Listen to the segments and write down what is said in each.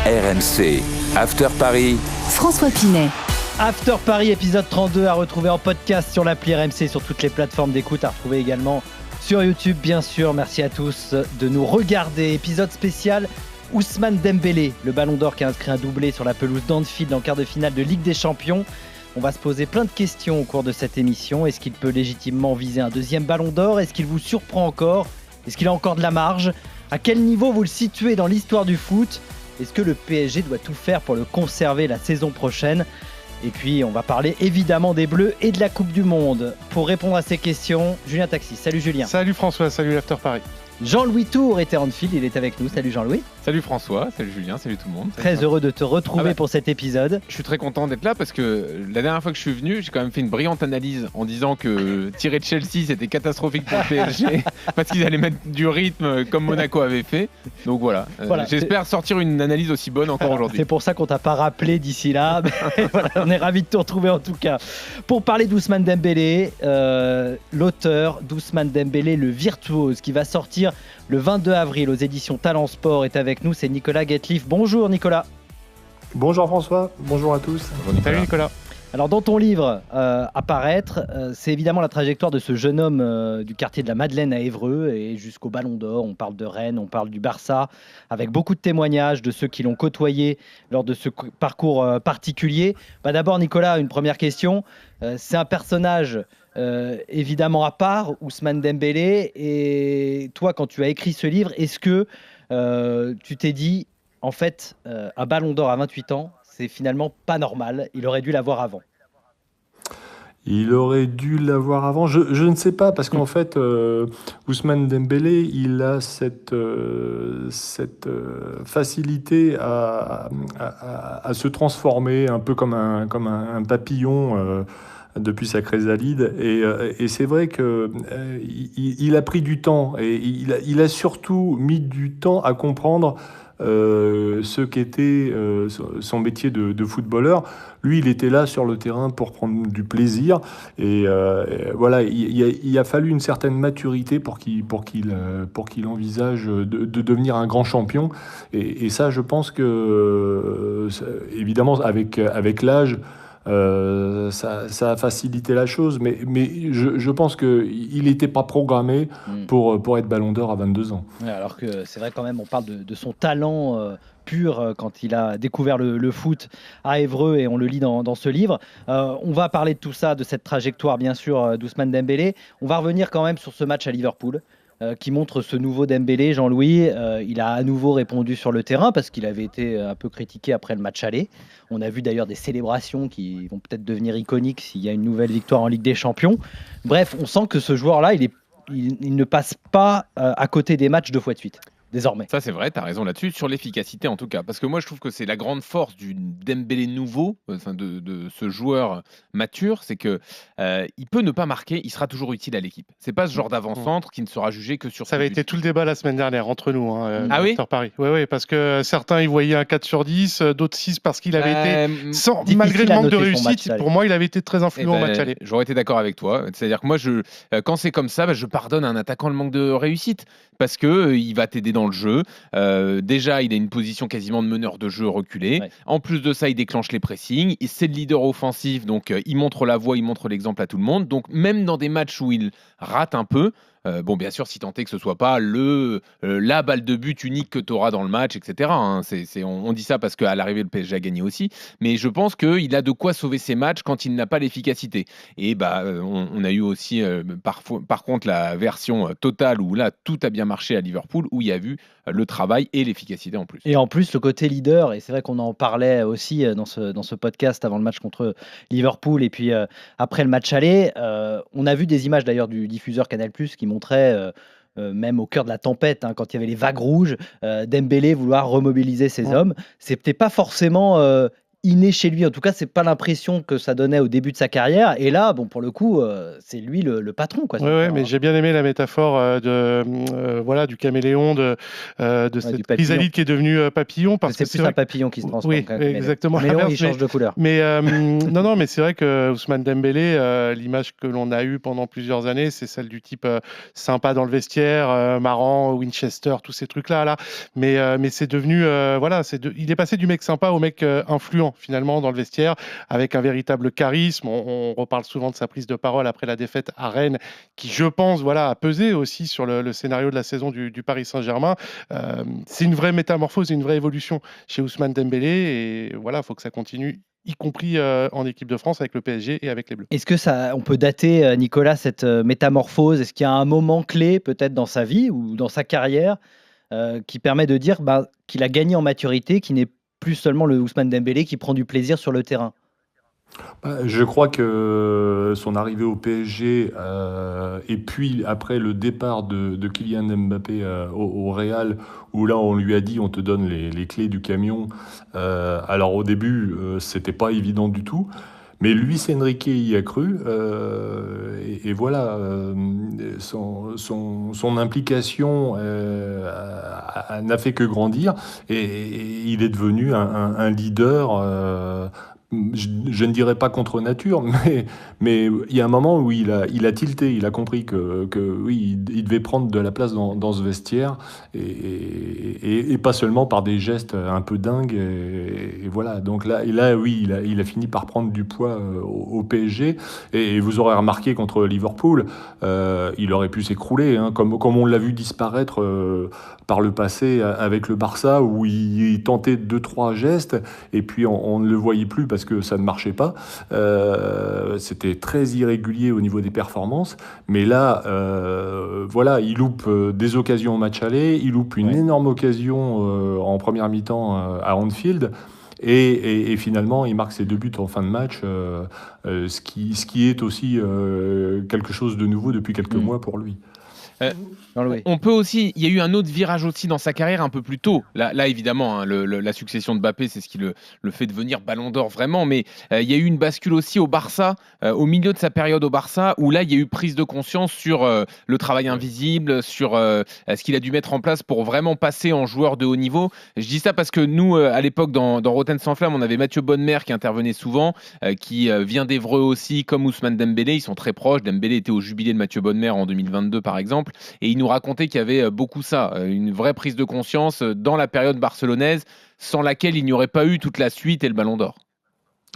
RMC, After Paris, François Pinet. After Paris, épisode 32, à retrouver en podcast sur l'appli RMC, sur toutes les plateformes d'écoute, à retrouver également sur YouTube, bien sûr. Merci à tous de nous regarder. Épisode spécial, Ousmane Dembélé, le Ballon d'Or qui a inscrit un doublé sur la pelouse d'Anfield en quart de finale de Ligue des Champions. On va se poser plein de questions au cours de cette émission. Est-ce qu'il peut légitimement viser un deuxième Ballon d'Or ? Est-ce qu'il vous surprend encore ? Est-ce qu'il a encore de la marge ? À quel niveau vous le situez dans l'histoire du foot ? Est-ce que le PSG doit tout faire pour le conserver la saison prochaine ? Et puis, on va parler évidemment des Bleus et de la Coupe du Monde. Pour répondre à ces questions, Julien Taxis. Salut Julien. Salut François, salut l'After Paris. Jean-Louis Tour était à Anfield, il est avec nous. Salut Jean-Louis. Salut François, salut Julien, salut tout le monde. Très heureux de te retrouver pour cet épisode. Je suis très content d'être là parce que la dernière fois que je suis venu, j'ai quand même fait une brillante analyse en disant que tirer de Chelsea c'était catastrophique pour le PSG parce qu'ils allaient mettre du rythme comme Monaco avait fait. Donc voilà, j'espère sortir une analyse aussi bonne encore aujourd'hui. C'est pour ça qu'on t'a pas rappelé d'ici là. Voilà, on est ravis de te retrouver en tout cas. Pour parler d'Ousmane Dembélé, l'auteur d'Ousmane Dembélé, le virtuose, qui va sortir le 22 avril aux éditions Talent Sport, est avec nous, c'est Nicolas Guetliff. Bonjour Nicolas. Bonjour François, bonjour à tous. Bonjour Nicolas. Salut Nicolas. Alors dans ton livre à paraître, c'est évidemment la trajectoire de ce jeune homme du quartier de la Madeleine à Évreux et jusqu'au Ballon d'Or. On parle de Rennes, on parle du Barça, avec beaucoup de témoignages de ceux qui l'ont côtoyé lors de ce parcours particulier. D'abord Nicolas, une première question. C'est un personnage évidemment à part, Ousmane Dembélé. Et toi, quand tu as écrit ce livre, est-ce que tu t'es dit, en fait, un Ballon d'Or à 28 ans, c'est finalement pas normal, il aurait dû l'avoir avant? Il aurait dû l'avoir avant, je ne sais pas, parce qu'en fait, Ousmane Dembélé, il a cette facilité à se transformer un peu comme un papillon depuis sa chrysalide, et c'est vrai que il a pris du temps, et il a surtout mis du temps à comprendre ce qu'était son métier de footballeur. Lui, il était là sur le terrain pour prendre du plaisir, et voilà, il a fallu une certaine maturité pour qu'il envisage de devenir un grand champion, et ça, je pense que évidemment avec l'âge, ça a facilité la chose, mais je pense qu'il n'était pas programmé pour être Ballon d'Or à 22 ans. Ouais, alors que c'est vrai quand même, on parle de son talent pur quand il a découvert le foot à Évreux, et on le lit dans ce livre. On va parler de tout ça, de cette trajectoire bien sûr d'Ousmane Dembélé. On va revenir quand même sur ce match à Liverpool, qui montre ce nouveau Dembélé. Jean-Louis, il a à nouveau répondu sur le terrain parce qu'il avait été un peu critiqué après le match aller. On a vu d'ailleurs des célébrations qui vont peut-être devenir iconiques s'il y a une nouvelle victoire en Ligue des Champions. Bref, on sent que ce joueur-là, il ne passe pas à côté des matchs 2 fois de suite. Désormais. Ça c'est vrai, tu as raison là-dessus, sur l'efficacité en tout cas, parce que moi je trouve que c'est la grande force du Dembélé nouveau, de ce joueur mature, c'est que il peut ne pas marquer, il sera toujours utile à l'équipe. C'est pas ce genre d'avant-centre qui ne sera jugé que sur ça avait été tout le débat la semaine dernière entre nous, ah oui, Paris. Oui, parce que certains y voyaient un 4 sur 10, d'autres 6 parce qu'il avait été, malgré le manque de réussite, pour moi il avait été très influent au match aller. J'aurais été d'accord avec toi, c'est-à-dire que moi quand c'est comme ça, je pardonne à un attaquant le manque de réussite, parce que il va t'aider dans le jeu. Déjà, il a une position quasiment de meneur de jeu reculé. Ouais. En plus de ça, il déclenche les pressings. C'est le leader offensif, donc il montre la voie, il montre l'exemple à tout le monde. Donc même dans des matchs où il rate un peu, bien sûr, si tant est que ce soit pas la balle de but unique que tu auras dans le match, etc. Hein. On dit ça parce qu'à l'arrivée, le PSG a gagné aussi. Mais je pense qu'il a de quoi sauver ses matchs quand il n'a pas l'efficacité. Et on a eu aussi par contre la version totale où là, tout a bien marché à Liverpool, où il y a vu le travail et l'efficacité en plus. Et en plus, le côté leader, et c'est vrai qu'on en parlait aussi dans ce podcast avant le match contre Liverpool, et puis après le match aller, on a vu des images d'ailleurs du diffuseur Canal+, qui montrait même au cœur de la tempête, quand il y avait les vagues rouges, Dembélé vouloir remobiliser ses hommes. C'était pas forcément inné chez lui. En tout cas, c'est pas l'impression que ça donnait au début de sa carrière. Et là, bon, pour le coup, c'est lui le patron, quoi. Ouais, mais j'ai bien aimé la métaphore du caméléon, de cette chrysalide qui est devenu papillon. Parce c'est plus un papillon qui se transforme. Oui, exactement. Le caméléon, il change de couleur. Mais non, mais c'est vrai que Ousmane Dembélé, l'image que l'on a eue pendant plusieurs années, c'est celle du type sympa dans le vestiaire, marrant, Winchester, tous ces trucs-là. Là. Mais c'est devenu, il est passé du mec sympa au mec influent finalement dans le vestiaire, avec un véritable charisme. On reparle souvent de sa prise de parole après la défaite à Rennes, qui, je pense, a pesé aussi sur le scénario de la saison du Paris Saint-Germain. C'est une vraie métamorphose, une vraie évolution chez Ousmane Dembélé, et il faut que ça continue, y compris en équipe de France avec le PSG et avec les Bleus. Est-ce que on peut dater, Nicolas, cette métamorphose? Est-ce qu'il y a un moment clé peut-être dans sa vie ou dans sa carrière qui permet de dire qu'il a gagné en maturité, qu'il n'est plus seulement le Ousmane Dembélé qui prend du plaisir sur le terrain? Je crois que son arrivée au PSG et puis après le départ de Kylian Mbappé au Real, où là on lui a dit on te donne les clés du camion. Alors au début c'était pas évident du tout, mais Luis Enrique y a cru et voilà son implication n'a fait que grandir et il est devenu un leader. Je ne dirais pas contre nature, mais il y a un moment où il a tilté, il a compris que oui, il devait prendre de la place dans ce vestiaire et pas seulement par des gestes un peu dingues. Et voilà, donc là oui, il a fini par prendre du poids au PSG. Et vous aurez remarqué contre Liverpool, il aurait pu s'écrouler, hein, comme on l'a vu disparaître par le passé avec le Barça, où il tentait 2-3 gestes et puis on ne le voyait plus parce que ça ne marchait pas. C'était très irrégulier au niveau des performances. Mais là, il loupe des occasions au match aller, il loupe une énorme occasion en première mi-temps à Anfield. Et finalement, il marque ses 2 buts en fin de match, ce qui est aussi quelque chose de nouveau depuis quelques mois pour lui. On peut aussi, il y a eu un autre virage aussi dans sa carrière un peu plus tôt. Là évidemment, hein, la succession de Mbappé, c'est ce qui le fait devenir Ballon d'Or vraiment. Mais il y a eu une bascule aussi au Barça, au milieu de sa période au Barça, où là il y a eu prise de conscience sur le travail invisible, sur ce qu'il a dû mettre en place pour vraiment passer en joueur de haut niveau. Je dis ça parce que nous, à l'époque, dans Rotten sans flamme, on avait Mathieu Bonnemer qui intervenait souvent, qui vient d'Évreux aussi, comme Ousmane Dembélé. Ils sont très proches. Dembélé était au jubilé de Mathieu Bonnemer en 2022 par exemple. Et il nous racontait qu'il y avait beaucoup ça, une vraie prise de conscience dans la période barcelonaise, sans laquelle il n'y aurait pas eu toute la suite et le Ballon d'Or.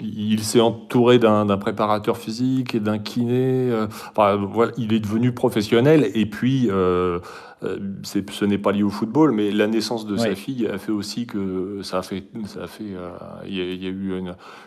Il s'est entouré d'un préparateur physique et d'un kiné. Il est devenu professionnel. Et puis, ce n'est pas lié au football, mais la naissance de sa fille a fait aussi que il y a eu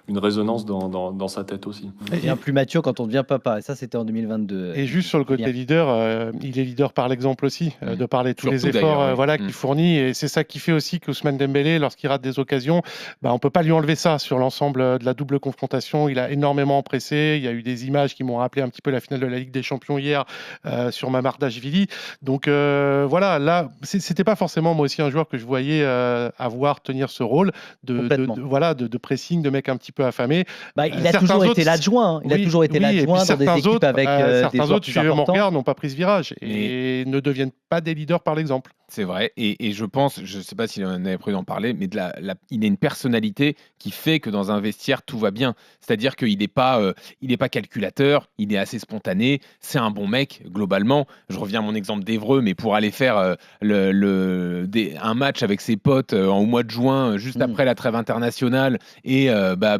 une résonance dans sa tête aussi. Il devient plus mature quand on devient papa. Et ça, c'était en 2022. Et juste sur le côté leader, il est leader par l'exemple aussi, de par tous les efforts qu'il fournit. Et c'est ça qui fait aussi qu'Ousmane Dembélé, lorsqu'il rate des occasions, on ne peut pas lui enlever ça sur l'ensemble de la double confrontation. Il a énormément pressé. Il y a eu des images qui m'ont rappelé un petit peu la finale de la Ligue des Champions hier sur Mamardashvili. Donc là, c'était pas forcément moi aussi un joueur que je voyais avoir tenir ce rôle de pressing, de mec un petit peu affamé. Il a toujours été l'adjoint. Il a toujours été l'adjoint dans des équipes avec certains autres, suivant mon regard, n'ont pas pris ce virage et ne deviennent pas des leaders par l'exemple. C'est vrai, et je pense, je ne sais pas s'il en avait prévu d'en parler, mais il a une personnalité qui fait que dans un vestiaire, tout va bien. C'est-à-dire qu'il n'est pas calculateur, il est assez spontané, c'est un bon mec, globalement. Je reviens à mon exemple d'Évreux, mais pour aller faire un match avec ses potes au mois de juin, juste après la trêve internationale, et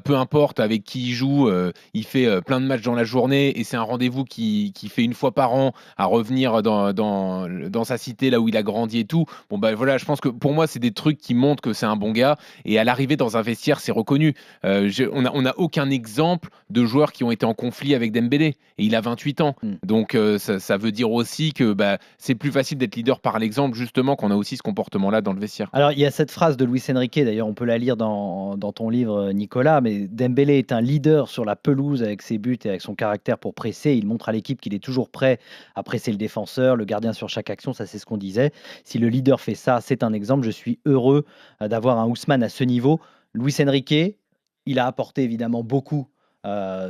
peu importe avec qui il joue, il fait plein de matchs dans la journée, et c'est un rendez-vous qui fait une fois par an à revenir dans sa cité, là où il a grandi et tout. Je pense que pour moi, c'est des trucs qui montrent que c'est un bon gars, et à l'arrivée dans un vestiaire, c'est reconnu. On n'a aucun exemple de joueurs qui ont été en conflit avec Dembélé, et il a 28 ans. Donc ça veut dire aussi que c'est plus facile d'être leader par l'exemple, justement, qu'on a aussi ce comportement-là dans le vestiaire. Alors, il y a cette phrase de Luis Enrique, d'ailleurs, on peut la lire dans ton livre, Nicolas, mais Dembélé est un leader sur la pelouse avec ses buts et avec son caractère pour presser. Il montre à l'équipe qu'il est toujours prêt à presser le défenseur, le gardien sur chaque action, ça c'est ce qu'on disait. Si le leader fait ça, c'est un exemple. Je suis heureux d'avoir un Ousmane à ce niveau. Luis Enrique, il a apporté évidemment beaucoup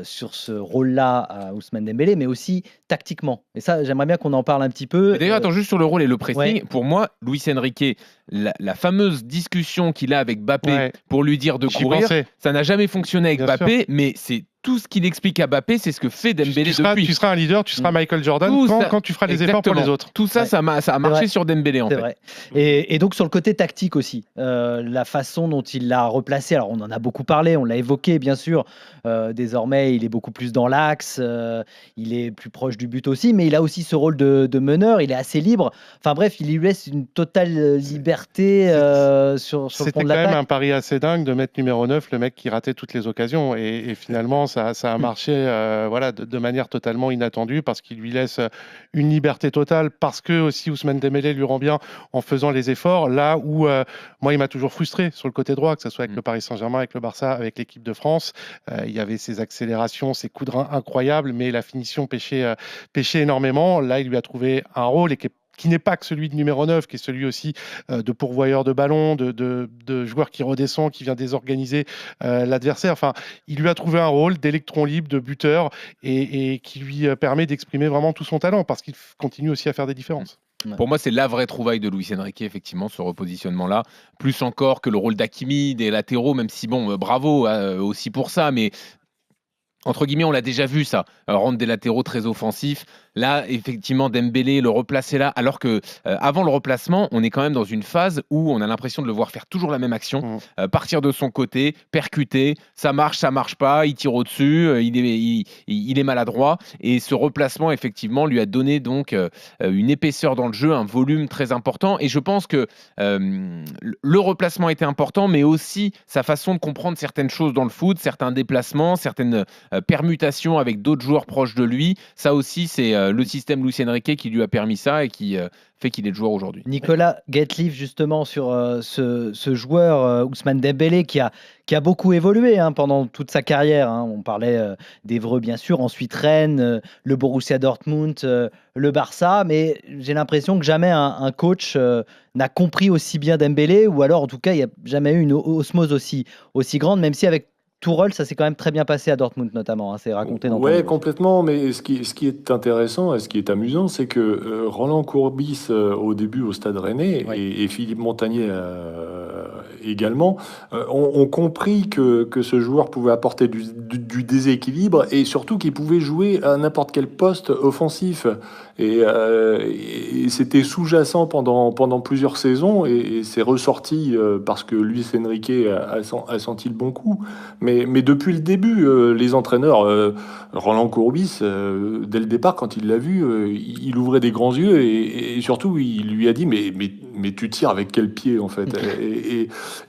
sur ce rôle-là à Ousmane Dembélé, mais aussi tactiquement. Et ça, j'aimerais bien qu'on en parle un petit peu. Et d'ailleurs, attends, juste sur le rôle et le pressing, Ouais. pour moi, Luis Enrique, la fameuse discussion qu'il a avec Mbappé pour lui dire de J'y courir, pensais. ça n'a jamais fonctionné avec Bien Mbappé, mais c'est tout ce qu'il explique à Mbappé, c'est ce que fait Dembélé depuis. Tu seras un leader, tu seras Michael Jordan quand tu feras les efforts pour les autres. Tout ça, Ouais. ça a marché vrai. sur Dembélé en C'est fait. vrai. Et donc sur le côté tactique aussi, la façon dont il l'a replacé, alors on en a beaucoup parlé, on l'a évoqué bien sûr, désormais il est beaucoup plus dans l'axe, il est plus proche du but aussi, mais il a aussi ce rôle de meneur, il est assez libre, enfin bref, il lui laisse une totale liberté sur le C'était fond de quand même l'attaque. un pari assez dingue de mettre numéro 9, le mec qui ratait toutes les occasions. Et finalement, ça a marché de manière totalement inattendue parce qu'il lui laisse une liberté totale, parce que aussi Ousmane Dembélé lui rend bien en faisant les efforts. Là où, moi, il m'a toujours frustré sur le côté droit, que ce soit avec le Paris Saint-Germain, avec le Barça, avec l'équipe de France. Il y avait ses accélérations, ses coups de rein incroyables, mais la finition pêchait énormément. Là, il lui a trouvé un rôle et qui n'est pas que celui de numéro 9, qui est celui aussi de pourvoyeur de ballon, de joueur qui redescend, qui vient désorganiser l'adversaire. Enfin, il lui a trouvé un rôle d'électron libre, de buteur, et qui lui permet d'exprimer vraiment tout son talent, parce qu'il continue aussi à faire des différences. Pour moi, c'est la vraie trouvaille de Luis Enrique, effectivement, ce repositionnement-là. Plus encore que le rôle d'Hakimi, des latéraux, même si, bon, bravo aussi pour ça, mais entre guillemets, on l'a déjà vu ça, rendre des latéraux très offensifs. Là, effectivement, Dembélé, le replacer là, alors que avant le replacement, on est quand même dans une phase où on a l'impression de le voir faire toujours la même action, partir de son côté, percuter, ça marche pas, il tire au-dessus, il est maladroit, et ce replacement, effectivement, lui a donné donc une épaisseur dans le jeu, un volume très important, et je pense que le replacement était important, mais aussi sa façon de comprendre certaines choses dans le foot, certains déplacements, certaines permutations avec d'autres joueurs proches de lui. Ça aussi, c'est le système Luis Enrique qui lui a permis ça et qui fait qu'il est le joueur aujourd'hui. Nicolas Gatliff, justement, sur ce joueur Ousmane Dembélé qui a beaucoup évolué pendant toute sa carrière. On parlait d'Evreux, bien sûr, ensuite Rennes, le Borussia Dortmund, le Barça, mais j'ai l'impression que jamais un coach n'a compris aussi bien Dembélé, ou alors en tout cas, il n'y a jamais eu une osmose aussi grande, même si avec Tourelle, ça s'est quand même très bien passé à Dortmund notamment, c'est raconté dans ton livre. Complètement, mais ce qui est intéressant et ce qui est amusant, c'est que Roland Courbis, au début au Stade Rennais, et Philippe Montagnier également, ont compris que ce joueur pouvait apporter du déséquilibre et surtout qu'il pouvait jouer à n'importe quel poste offensif. Et c'était sous-jacent pendant plusieurs saisons, et c'est ressorti parce que Luis Enrique a senti le bon coup. Mais depuis le début, les entraîneurs, Roland Courbis, dès le départ, quand il l'a vu, il ouvrait des grands yeux, et surtout, il lui a dit mais tu tires avec quel pied, en fait?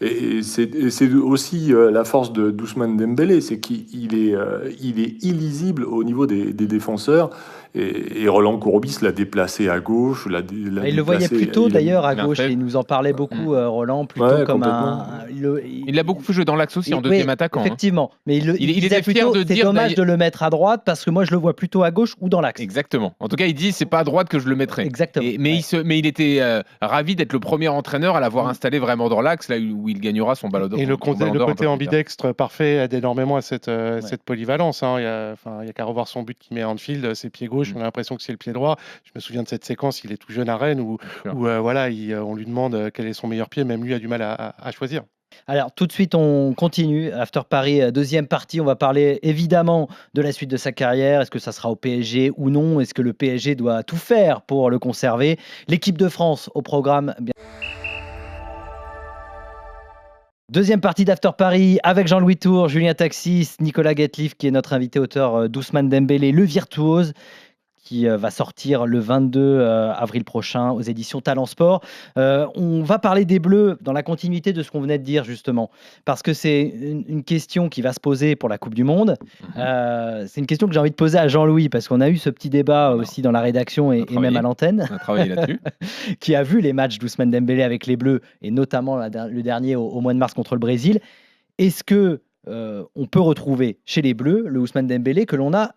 Et c'est aussi la force d'Ousmane Dembélé, c'est qu'il est illisible au niveau des défenseurs. Et Roland Courbis l'a déplacé à gauche. Il le voyait plutôt d'ailleurs à gauche, et il nous en parlait beaucoup, Roland, plutôt comme il l'a beaucoup fait jouer dans l'axe aussi, en deuxième attaquant. Effectivement, mais il était fier de dire c'est dommage de le mettre à droite, parce que moi je le vois plutôt à gauche ou dans l'axe. Exactement. En tout cas, il dit c'est pas à droite que je le mettrai. Exactement. Mais il était ravi d'être le premier entraîneur à l'avoir installé vraiment dans l'axe, là où il gagnera son ballon d'or. Et le côté ambidextre parfait aide énormément à cette polyvalence. Il y a qu'à revoir son but qu'il met à Anfield, ses pieds gauche, on a l'impression que c'est le pied droit. Je me souviens de cette séquence, il est tout jeune à Rennes, où on lui demande quel est son meilleur pied, même lui a du mal à choisir. Alors tout de suite on continue, After Paris, deuxième partie, on va parler évidemment de la suite de sa carrière. Est-ce que ça sera au PSG ou non? Est-ce que le PSG doit tout faire pour le conserver? L'équipe de France au programme. Deuxième partie d'After Paris avec Jean-Louis Tour, Julien Taxis, Nicolas Gatliff qui est notre invité auteur d'Ousmane Dembélé, le virtuose, qui va sortir le 22 avril prochain aux éditions Talent Sport. On va parler des Bleus dans la continuité de ce qu'on venait de dire justement, parce que c'est une question qui va se poser pour la Coupe du Monde. C'est une question que j'ai envie de poser à Jean-Louis, parce qu'on a eu ce petit débat aussi dans la rédaction et même à l'antenne. On a travaillé là-dessus. Qui a vu les matchs d'Ousmane Dembélé avec les Bleus, et notamment le dernier au mois de mars contre le Brésil. Est-ce que on peut retrouver chez les Bleus le Ousmane Dembélé que l'on a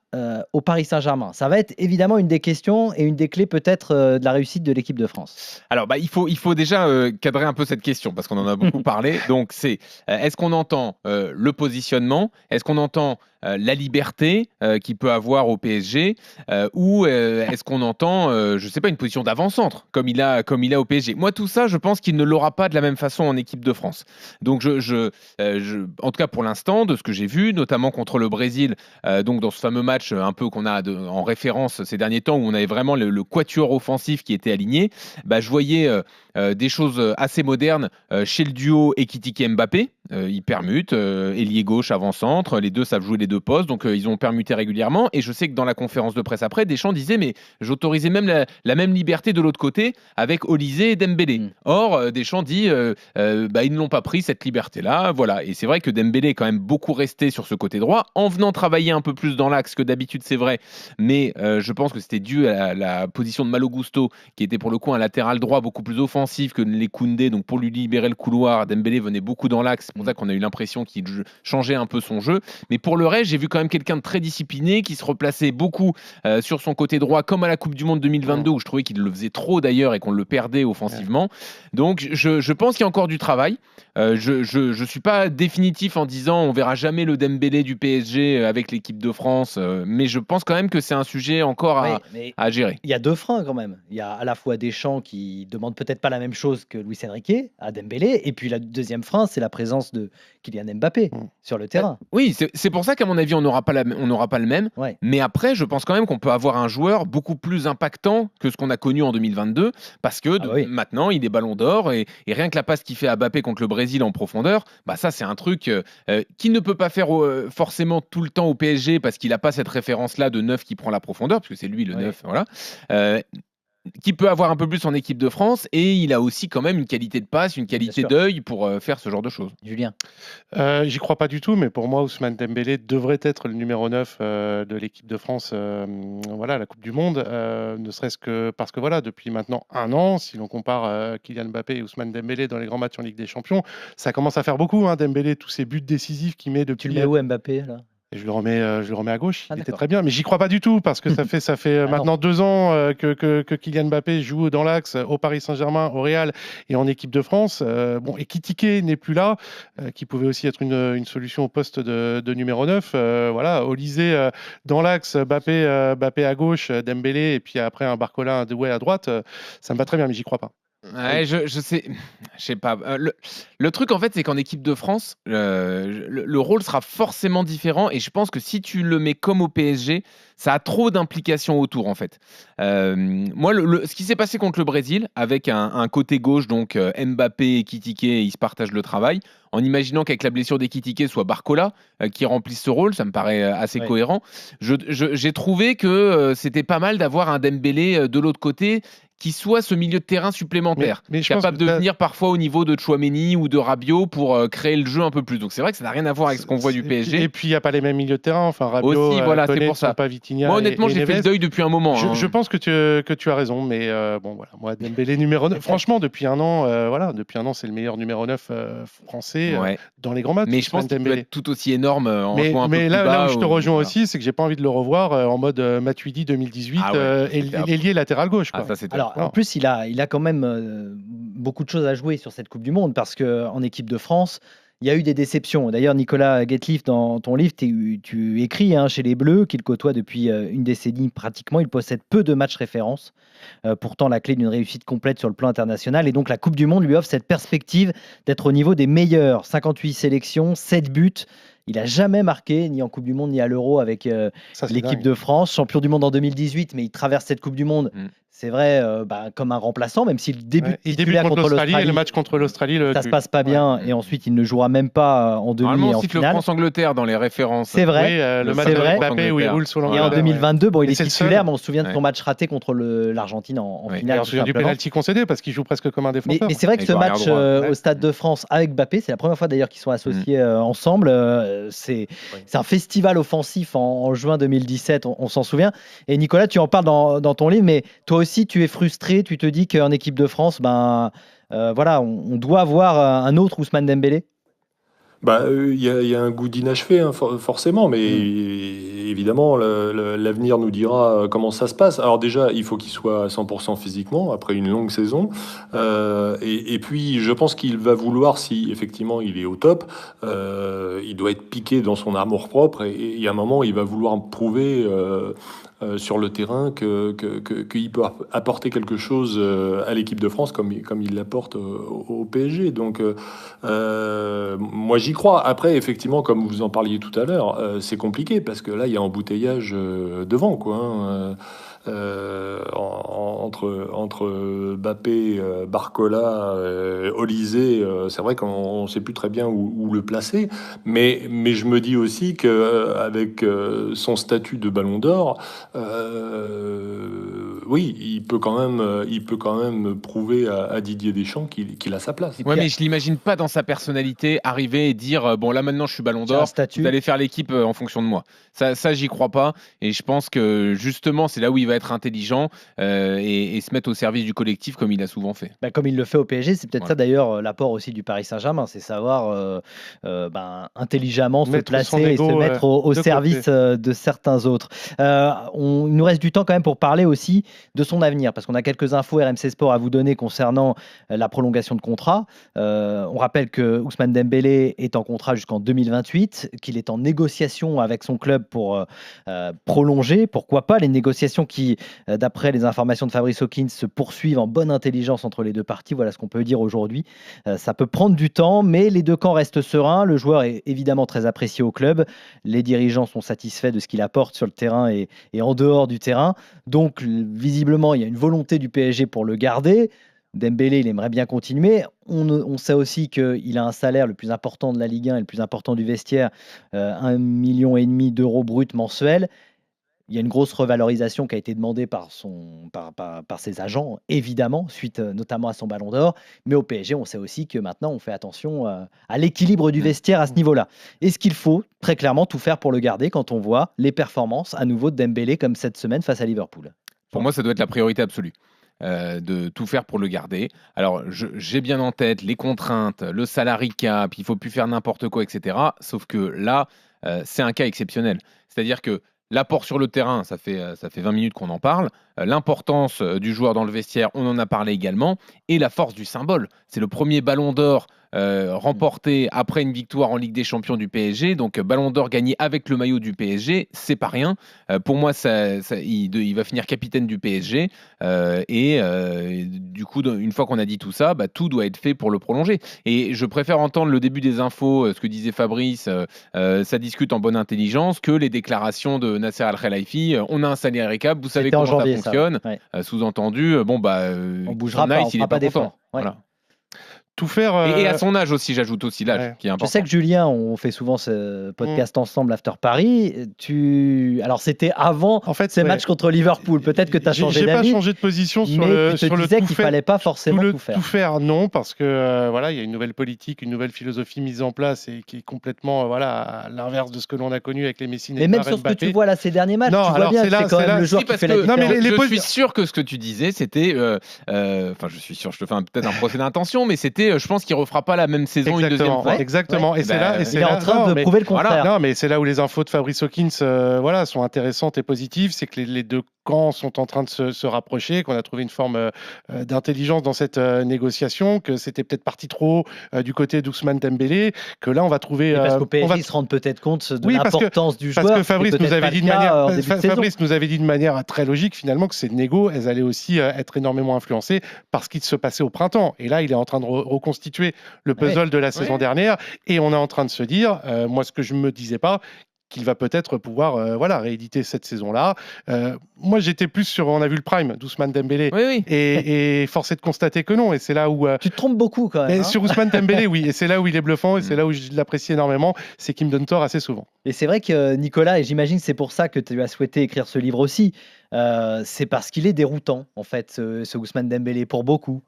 au Paris Saint-Germain? Ça va être évidemment une des questions et une des clés peut-être de la réussite de l'équipe de France. Alors, il faut déjà cadrer un peu cette question parce qu'on en a beaucoup parlé. Donc, c'est est-ce qu'on entend le positionnement? Est-ce qu'on entend la liberté qu'il peut avoir au PSG ou est-ce qu'on entend, je ne sais pas, une position d'avant-centre comme il a au PSG? Moi, tout ça, je pense qu'il ne l'aura pas de la même façon en équipe de France. Donc, en tout cas pour l'instant, de ce que j'ai vu, notamment contre le Brésil, donc dans ce fameux match un peu qu'on a en référence ces derniers temps où on avait vraiment le quatuor offensif qui était aligné, je voyais des choses assez modernes chez le duo Ekitike-Mbappé. Ils permutent, ailier gauche, avant-centre, les deux savent jouer les deux postes, donc ils ont permuté régulièrement. Et je sais que dans la conférence de presse après, Deschamps disait mais j'autorisais même la même liberté de l'autre côté avec Olise et Dembélé. Or, Deschamps dit ils ne l'ont pas pris cette liberté-là, voilà. Et c'est vrai que Dembélé est quand même beaucoup resté sur ce côté droit, en venant travailler un peu plus dans l'axe que d'habitude, c'est vrai, mais je pense que c'était dû à la position de Malo Gusto, qui était pour le coup un latéral droit beaucoup plus offensif que les Koundé, donc pour lui libérer le couloir, Dembélé venait beaucoup dans l'axe, c'est pour ça qu'on a eu l'impression qu'il changeait un peu son jeu, mais pour le reste, j'ai vu quand même quelqu'un de très discipliné, qui se replaçait beaucoup sur son côté droit, comme à la Coupe du Monde 2022, où je trouvais qu'il le faisait trop d'ailleurs et qu'on le perdait offensivement. Donc je pense qu'il y a encore du travail. Je suis pas définitif en disant on verra jamais le Dembélé du PSG avec l'équipe de France, mais je pense quand même que c'est un sujet encore à gérer. Il y a deux freins quand même. Il y a à la fois Deschamps qui demande peut-être pas la même chose que Luis Enrique à Dembélé, et puis le deuxième frein, c'est la présence de Kylian Mbappé sur le terrain. Oui, c'est pour ça qu'à mon avis on n'aura pas le même. Ouais. Mais après, je pense quand même qu'on peut avoir un joueur beaucoup plus impactant que ce qu'on a connu en 2022, parce que maintenant il est Ballon d'Or et rien que la passe qu'il fait à Mbappé contre le Brésil en profondeur, ça c'est un truc qu'il ne peut pas faire forcément tout le temps au PSG parce qu'il n'a pas cette référence-là de neuf qui prend la profondeur, parce que c'est lui le neuf, voilà. Qui peut avoir un peu plus en équipe de France, et il a aussi quand même une qualité de passe, une qualité d'œil pour faire ce genre de choses. Julien? J'y crois pas du tout, mais pour moi, Ousmane Dembélé devrait être le numéro 9 de l'équipe de France à la Coupe du Monde, ne serait-ce que parce que depuis maintenant un an, si l'on compare Kylian Mbappé et Ousmane Dembélé dans les grands matchs en Ligue des Champions, ça commence à faire beaucoup, Dembélé, tous ces buts décisifs qu'il met depuis... Tu le mets où, Mbappé, là? Et je le remets à gauche. Il était très bien, mais j'y crois pas du tout parce que ça fait maintenant 2 ans que Kylian Mbappé joue dans l'axe au Paris Saint-Germain, au Real et en équipe de France. Et Ekitike n'est plus là, qui pouvait aussi être une solution au poste de numéro 9. Olise dans l'axe, Mbappé à gauche, Dembélé et puis après un Barcola, un Doué à droite. Ça me va très bien, mais j'y crois pas. Ouais, je sais pas. Le truc en fait, c'est qu'en équipe de France, le rôle sera forcément différent, et je pense que si tu le mets comme au PSG, ça a trop d'implications autour en fait. Moi, ce qui s'est passé contre le Brésil, avec un côté gauche, donc Mbappé et Ekitike, ils se partagent le travail, en imaginant qu'avec la blessure d'Ekitike soit Barcola qui remplisse ce rôle, ça me paraît assez cohérent. J'ai trouvé que c'était pas mal d'avoir un Dembélé de l'autre côté, qui soit ce milieu de terrain supplémentaire, mais capable de venir parfois au niveau de Tchouaméni ou de Rabiot pour créer le jeu un peu plus. Donc c'est vrai que ça n'a rien à voir avec ce qu'on voit du PSG. Et puis il n'y a pas les mêmes milieux de terrain. Enfin, Rabiot, aussi, voilà, c'est pour ça. Pas Vitinha. Moi honnêtement, j'ai fait le deuil depuis un moment. Je pense que tu as raison, mais moi Dembélé numéro 9. Franchement, depuis un an, c'est le meilleur numéro 9 français dans les grands matchs. Mais je pense qu'il peut être tout aussi énorme en jouant un peu plus bas. Mais là où je te rejoins aussi, c'est que j'ai pas envie de le revoir en mode Matuidi 2018 et l'ailier latéral gauche. Quoi. Alors en plus, il a quand même beaucoup de choses à jouer sur cette Coupe du Monde, parce qu'en équipe de France, il y a eu des déceptions. D'ailleurs, Nicolas Guetliff, dans ton livre, tu écris chez les Bleus qu'il côtoie depuis une décennie pratiquement. Il possède peu de matchs références, pourtant la clé d'une réussite complète sur le plan international. Et donc la Coupe du Monde lui offre cette perspective d'être au niveau des meilleurs. 58 sélections, 7 buts. Il n'a jamais marqué, ni en Coupe du Monde, ni à l'Euro avec l'équipe de France. Champion du monde en 2018, mais il traverse cette Coupe du Monde. C'est vrai, comme un remplaçant, même s'il débute titulaire contre l'Australie. Et le match contre l'Australie, ça se passe pas bien, et ensuite il ne jouera même pas en demi et en finale. Le France-Angleterre dans les références. C'est vrai. Le match avec Mbappé où il roule sur l'Angleterre. Et en 2022, il est titulaire, mais on se souvient de son match raté contre l'Argentine en finale. Et on se souvient du pénalty concédé parce qu'il joue presque comme un défenseur. Mais c'est vrai que ce match au Stade de France avec Mbappé, c'est la première fois d'ailleurs qu'ils sont associés ensemble. C'est un festival offensif en juin 2017, on s'en souvient. Et Nicolas, tu en parles dans ton livre, mais toi aussi tu es frustré, tu te dis qu'en équipe de France, on doit avoir un autre Ousmane Dembélé? Y a un goût d'inachevé, hein, forcément, mais évidemment, l'avenir nous dira comment ça se passe. Alors déjà, il faut qu'il soit à 100% physiquement après une longue saison. Et puis, je pense qu'il va vouloir, si effectivement il est au top, il doit être piqué dans son amour-propre. Et il y a un moment, il va vouloir prouver sur le terrain qu'il peut apporter quelque chose à l'équipe de France comme il l'apporte au PSG. Donc, moi, j'y crois. Après, effectivement, comme vous en parliez tout à l'heure, c'est compliqué parce que là, il y a embouteillage devant, quoi. Entre Mbappé, Barcola, Olysée, c'est vrai qu'on ne sait plus très bien où le placer. Mais je me dis aussi qu'avec son statut de Ballon d'Or, oui, il peut quand même prouver à Didier Deschamps qu'il a sa place. Ouais, mais je l'imagine pas dans sa personnalité arriver et dire bon là maintenant je suis Ballon d'Or, vous allez faire l'équipe en fonction de moi. Ça j'y crois pas et je pense que justement c'est là où il va être intelligent et se mettre au service du collectif comme il a souvent fait. Comme il le fait au PSG, c'est peut-être ça d'ailleurs l'apport aussi du Paris Saint-Germain, c'est savoir intelligemment se placer et se mettre au service de certains autres. Il nous reste du temps quand même pour parler aussi de son avenir, parce qu'on a quelques infos RMC Sport à vous donner concernant la prolongation de contrat. On rappelle que Ousmane Dembélé est en contrat jusqu'en 2028, qu'il est en négociation avec son club pour prolonger. Pourquoi pas, les négociations qui, d'après les informations de Fabrice Hawkins, se poursuivent en bonne intelligence entre les deux parties. Voilà ce qu'on peut dire aujourd'hui. Ça peut prendre du temps, mais les deux camps restent sereins. Le joueur est évidemment très apprécié au club. Les dirigeants sont satisfaits de ce qu'il apporte sur le terrain et en dehors du terrain. Donc, visiblement, il y a une volonté du PSG pour le garder. Dembélé, il aimerait bien continuer. On sait aussi qu'il a un salaire le plus important de la Ligue 1 et le plus important du vestiaire, 1,5 million d'euros bruts mensuels. Il y a une grosse revalorisation qui a été demandée par ses agents, évidemment, suite notamment à son Ballon d'Or. Mais au PSG, on sait aussi que maintenant, on fait attention à l'équilibre du vestiaire à ce niveau-là. Est-ce qu'il faut très clairement tout faire pour le garder quand on voit les performances à nouveau de Dembélé comme cette semaine face à Liverpool? Pour moi, ça doit être la priorité absolue. De tout faire pour le garder. Alors, j'ai bien en tête les contraintes, le salary cap, il ne faut plus faire n'importe quoi, etc. Sauf que là, c'est un cas exceptionnel. C'est-à-dire que l'apport sur le terrain, ça fait 20 minutes qu'on en parle. L'importance du joueur dans le vestiaire, on en a parlé également. Et la force du symbole. C'est le premier Ballon d'Or remporté après une victoire en Ligue des Champions du PSG. Donc, Ballon d'Or gagné avec le maillot du PSG, c'est pas rien. Pour moi, il va finir capitaine du PSG. Du coup, une fois qu'on a dit tout ça, tout doit être fait pour le prolonger. Et je préfère entendre le début des infos, ce que disait Fabrice, ça discute en bonne intelligence, que les déclarations de Nasser Al-Khelaifi. On a un salaire cap, vous savez comment ça fonctionne. Sous-entendu, on bougera pas, on fera pas d'efforts. Voilà. Tout faire. Et à son âge aussi, j'ajoute aussi l'âge qui est important. Je sais que Julien, on fait souvent ce podcast ensemble, After Paris. Alors c'était avant ces matchs contre Liverpool. Peut-être que tu as changé d'avis. J'ai pas changé de position sur le tout faire. Qu'il fallait pas forcément tout faire. Tout faire, non, parce que il y a une nouvelle politique, une nouvelle philosophie mise en place et qui est complètement à l'inverse de ce que l'on a connu avec les Messi. Mais même sur ce que tu vois là ces derniers matchs, tu vois bien que c'est quand même le joueur qui fait la différence. Je suis sûr que ce que tu disais, c'était, je suis sûr, je te fais peut-être un procès d'intention, mais c'était je pense qu'il ne refera pas la même saison une deuxième fois. Exactement. Et c'est là, il est en train de prouver le contraire. Non, mais c'est là où les infos de Fabrice Hawkins sont intéressantes et positives. C'est que les deux camps sont en train de se rapprocher, qu'on a trouvé une forme d'intelligence dans cette négociation, que c'était peut-être parti trop du côté d'Ousmane Dembélé, que là on va trouver. Parce qu'au PSG, ils se rendent peut-être compte de l'importance du joueur. Parce que Fabrice nous avait dit de manière très logique finalement que ces négos, elles allaient aussi être énormément influencées par ce qui se passait au printemps. Et là, il est en train de reconstituer le puzzle de la saison dernière, et on est en train de se dire, moi ce que je ne me disais pas, qu'il va peut-être pouvoir rééditer cette saison-là. Moi, j'étais plus sur, on a vu le prime d'Ousmane Dembélé, et force est de constater que non. Et c'est là où tu te trompes beaucoup quand même. Sur Ousmane Dembélé, oui, et c'est là où il est bluffant, et c'est là où je l'apprécie énormément, c'est qu'il me donne tort assez souvent. Et c'est vrai que Nicolas, et j'imagine que c'est pour ça que tu as souhaité écrire ce livre aussi, c'est parce qu'il est déroutant en fait, ce Ousmane Dembélé pour beaucoup.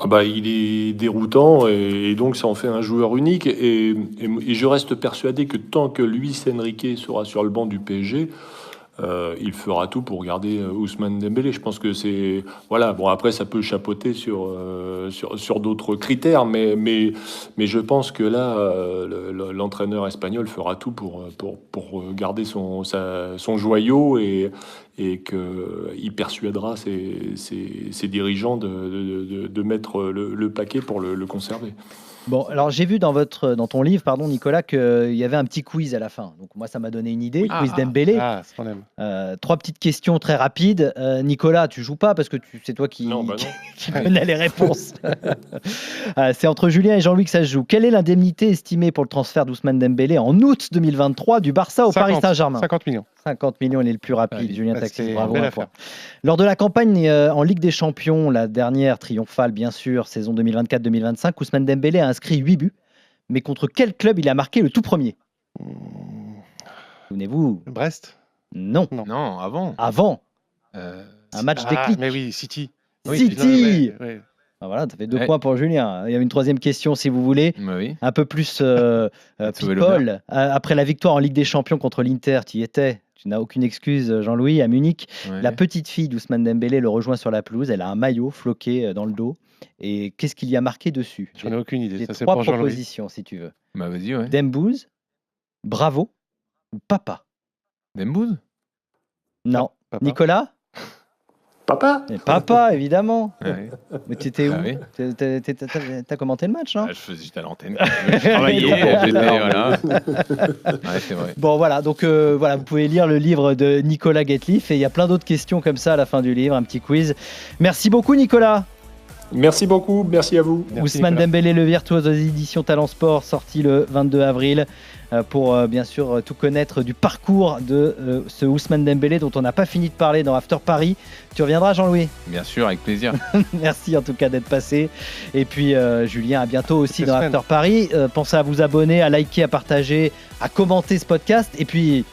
Il est déroutant et donc ça en fait un joueur unique et je reste persuadé que tant que Luis Enrique sera sur le banc du PSG, il fera tout pour garder Ousmane Dembélé. Je pense que c'est... Voilà, bon, après, ça peut chapeauter sur d'autres critères, mais je pense que là, l'entraîneur espagnol fera tout pour garder son joyau et qu'il persuadera ses dirigeants de mettre le paquet pour le conserver. Bon, alors j'ai vu dans ton livre, Nicolas, qu'il y avait un petit quiz à la fin. Donc moi, ça m'a donné une idée. Quiz Dembélé. C'est ce qu'on aime. 3 petites questions très rapides. Nicolas, tu joues pas parce que c'est toi qui connais les réponses. C'est entre Julien et Jean-Louis que ça se joue. Quelle est l'indemnité estimée pour le transfert d'Ousmane Dembélé en août 2023 du Barça au Paris Saint-Germain? 50 millions. 50 millions, il est le plus rapide. Julien Taxis, bravo. Lors de la campagne en Ligue des Champions, la dernière triomphale, bien sûr, saison 2024-2025, Ousmane Dembélé a inscrit 8 buts. Mais contre quel club il a marqué le tout premier? Souvenez-vous. Brest? Non, avant. Un match déclic. Mais oui, City. City. Oui. Voilà, ça fait 2 points pour Julien. Il y a une 3e question si vous voulez. Oui. Un peu plus people. Après la victoire en Ligue des Champions contre l'Inter, tu y étais. Tu n'as aucune excuse, Jean-Louis, à Munich. Ouais. La petite fille d'Ousmane Dembélé le rejoint sur la pelouse. Elle a un maillot floqué dans le dos. Et qu'est-ce qu'il y a marqué dessus? J'en ai aucune idée. J'ai Ça, c'est 3 pour Jean-Louis. propositions, si tu veux. Bah vas-y, ouais. Dembouz, Bravo ou Papa? Dembouz? Non. Papa. Nicolas? Papa? Et Papa, évidemment. Ouais. Mais tu étais où? Ah oui. T'as commenté le match, non? J'étais à l'antenne. Je travaillais, voilà. Ouais, c'est vrai. Bon, voilà. Donc, vous pouvez lire le livre de Nicolas Guetliff. Et il y a plein d'autres questions comme ça à la fin du livre, un petit quiz. Merci beaucoup, Nicolas. Merci beaucoup, merci à vous. Merci, Ousmane Nicolas. Dembélé, le virtuose aux éditions Talent Sport, sorti le 22 avril. Pour bien sûr tout connaître du parcours de ce Ousmane Dembélé dont on n'a pas fini de parler dans After Paris. Tu reviendras, Jean-Louis? Bien sûr, avec plaisir. Merci en tout cas d'être passé. Et puis Julien, à bientôt aussi dans semaine. After Paris. Pensez à vous abonner, à liker, à partager, à commenter ce podcast. Et puis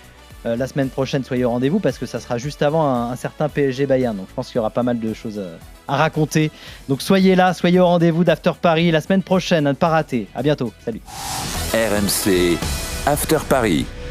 la semaine prochaine, soyez au rendez-vous parce que ça sera juste avant un certain PSG Bayern. Donc je pense qu'il y aura pas mal de choses à raconter. Donc soyez là, soyez au rendez-vous d'After Paris la semaine prochaine, à ne pas rater. À bientôt. Salut. RMC After Paris.